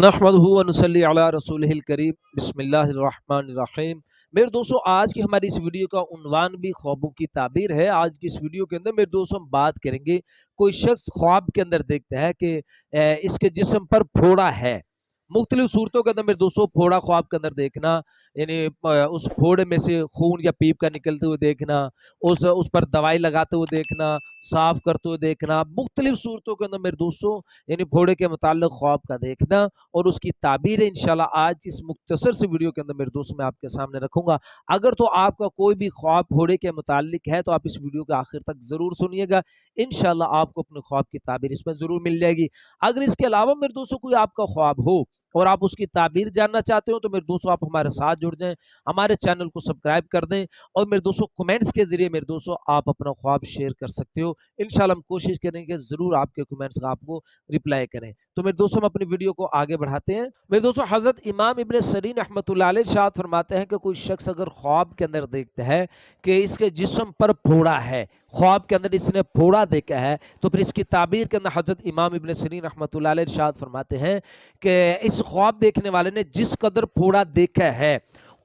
नहमदुहु व नुसल्ली अला रसूलिहिल करीम बिस्मिल्लाहिर रहमानिर रहीम। मेरे दोस्तों, आज की हमारी इस वीडियो का उन्वान भी ख्वाबों की ताबीर है। आज की इस वीडियो के अंदर मेरे दोस्तों हम बात करेंगे, कोई शख्स ख्वाब के अंदर देखता है कि इसके जिस्म पर फोड़ा है। मुख्तलिफ सूरतों के अंदर मेरे दोस्तों फोड़ा ख्वाब के अंदर देखना, यानी उस फोड़े में से खून या पीप का निकलते हुए देखना, उस पर दवाई लगाते हुए देखना, साफ करते हुए देखना, मुख्तलिफ सूरतों के अंदर मेरे दोस्तों यानी फोड़े के मुताल्लिक ख्वाब का देखना और उसकी ताबीर इंशाल्लाह आज इस मुख्तसर से वीडियो के अंदर मेरे दोस्तों मैं आपके सामने रखूंगा। अगर तो आपका कोई भी ख्वाब फोड़े के मुताल्लिक है तो आप इस वीडियो के आखिर तक जरूर सुनिएगा। इंशाल्लाह आपको अपने ख्वाब की ताबीर इसमें जरूर मिल जाएगी। अगर इसके अलावा मेरे दोस्तों कोई आपका ख्वाब हो और आप उसकी ताबीर जानना चाहते हो तो मेरे दोस्तों आप हमारे साथ जुड़ जाएं, हमारे चैनल को सब्सक्राइब कर दें और मेरे दोस्तों कमेंट्स के जरिए मेरे दोस्तों आप अपना ख्वाब शेयर कर सकते हो। इंशाल्लाह हम कोशिश करेंगे जरूर आपके कमेंट्स का आपको रिप्लाई करें। तो मेरे दोस्तों हम अपनी वीडियो को आगे बढ़ाते हैं। मेरे दोस्तों, हजरत इमाम इब्न सरीन रहमतुल्लाह अलैह इरशाद फरमाते हैं कि कोई शख्स अगर ख्वाब के अंदर देखता है कि इसके जिस्म पर फोड़ा है, ख्वाब के अंदर इसने फोड़ा देखा है, तो फिर इसकी ताबीर के अंदर हजरत इमाम इब्न सरीन रहमतुल्लाह अलैह इरशाद फरमाते हैं कि इस ख्वाब देखने वाले ने जिस कदर फोड़ा देखा है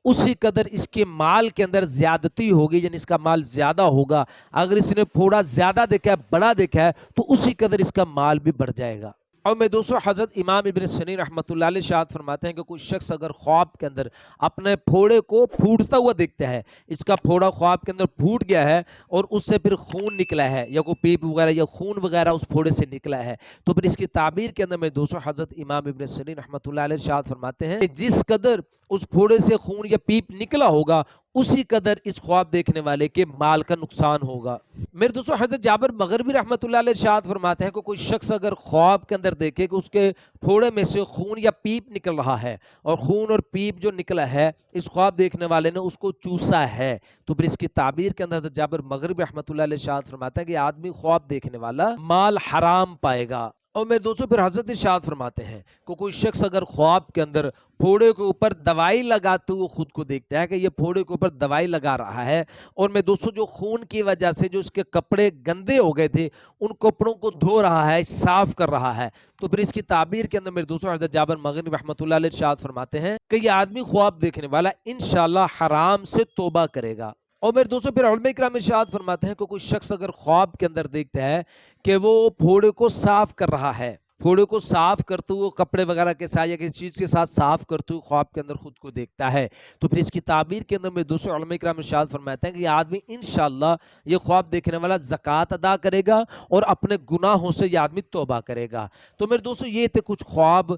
उसी कदर इसके माल के अंदर ज्यादती होगी, यानी इसका माल ज्यादा होगा। अगर इसने फोड़ा ज्यादा देखा है, बड़ा देखा है, तो उसी कदर इसका माल भी बढ़ जाएगा। और मैं दोस्तों, हजरत इमाम इब्न सरीन रहमतुल्लाह अलैह इरशाद फरमाते हैं कि कोई शख्स अगर ख्वाब के अंदर अपने फोड़े को फूटता हुआ देखता है, इसका फोड़ा ख्वाब के अंदर फूट गया है और उससे फिर खून निकला है या कोई पीप वगैरह या खून वगैरह उस फोड़े से निकला है, तो फिर इसकी ताबीर के अंदर मैं दोस्तों हजरत इमाम इब्न सरीन रहमतुल्लाह अलैह इरशाद फरमाते हैं कि जिस कदर उस फोड़े से खून या पीप निकला होगा उसी कदर इस ख्वाब देखने वाले के माल का नुकसान होगा। मेरे दोस्तों, हजरत जाबिर मगरिबी रहमतुल्लाह अलैह इरशाद फरमाते हैं कि कोई शख्स अगर ख्वाब के अंदर देखे कि उसके फोड़े में से खून या पीप निकल रहा है और खून और पीप जो निकला है इस ख्वाब देखने वाले ने उसको चूसा है, तो फिर इसकी ताबीर के अंदर हजरत जाबिर मगरिबी रहमतुल्लाह अलैह इरशाद फरमाता है कि आदमी ख्वाब देखने वाला माल हराम पाएगा। और मेरे दोस्तों, फिर हजरत इरशाद फरमाते हैं कि कोई शख्स अगर ख्वाब के अंदर फोड़े के ऊपर दवाई लगाते हुए खुद को देखता है कि ये फोड़े के ऊपर दवाई लगा रहा है और मैं दोस्तों जो खून की वजह से जो उसके कपड़े गंदे हो गए थे उन कपड़ों को धो रहा है, साफ कर रहा है, तो फिर इसकी ताबीर के अंदर मेरे दोस्तों हजरत जाबिर मगरिबी रहमतुल्लाह अलैह इरशाद फरमाते हैं कि ये आदमी ख्वाब देखने वाला इंशाल्लाह हराम से तौबा करेगा। और मेरे दोस्तों, फिर उलमा इकराम इरशाद फरमाते हैं कि कोई शख्स अगर ख्वाब के अंदर देखता है कि वो फोड़े को साफ कर रहा है, फोड़े को साफ करते हुए कपड़े वगैरह के साथ या किसी चीज के साथ साफ करते हुए ख्वाब के अंदर खुद को देखता है, तो फिर इसकी ताबीर के अंदर मेरे दोस्तों उलमा इकराम इरशाद फरमाते हैं कि ये आदमी इंशाल्लाह ये ख्वाब देखने वाला ज़कात अदा करेगा और अपने गुनाहों से ये आदमी तौबा करेगा। तो मेरे दोस्तों, ये थे कुछ ख्वाब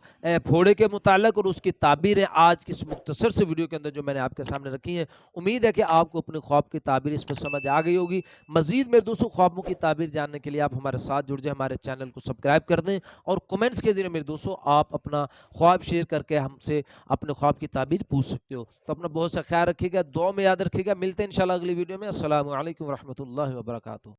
फोड़े के मुताल्लिक और उसकी ताबीरें आज की इस मुख्तसर से वीडियो के अंदर जो मैंने आपके सामने रखी हैं। उम्मीद है कि आपको अपने ख्वाब की ताबीर इसमें समझ आ गई होगी। मजीद मेरे दोस्तों ख्वाबों की ताबीर जानने के लिए आप हमारे साथ जुड़ जाए, हमारे चैनल को सब्सक्राइब कर दें और कमेंट्स के जरिए मेरे दोस्तों आप अपना ख्वाब शेयर करके हमसे अपने ख्वाब की ताबीर पूछ सकते हो। तो अपना बहुत सा ख्याल रखिएगा, दुआ में याद रखिएगा। मिलते हैं इंशाल्लाह अगली वीडियो में। अस्सलामु अलैकुम रहमतुल्लाहि व बरकातुहू।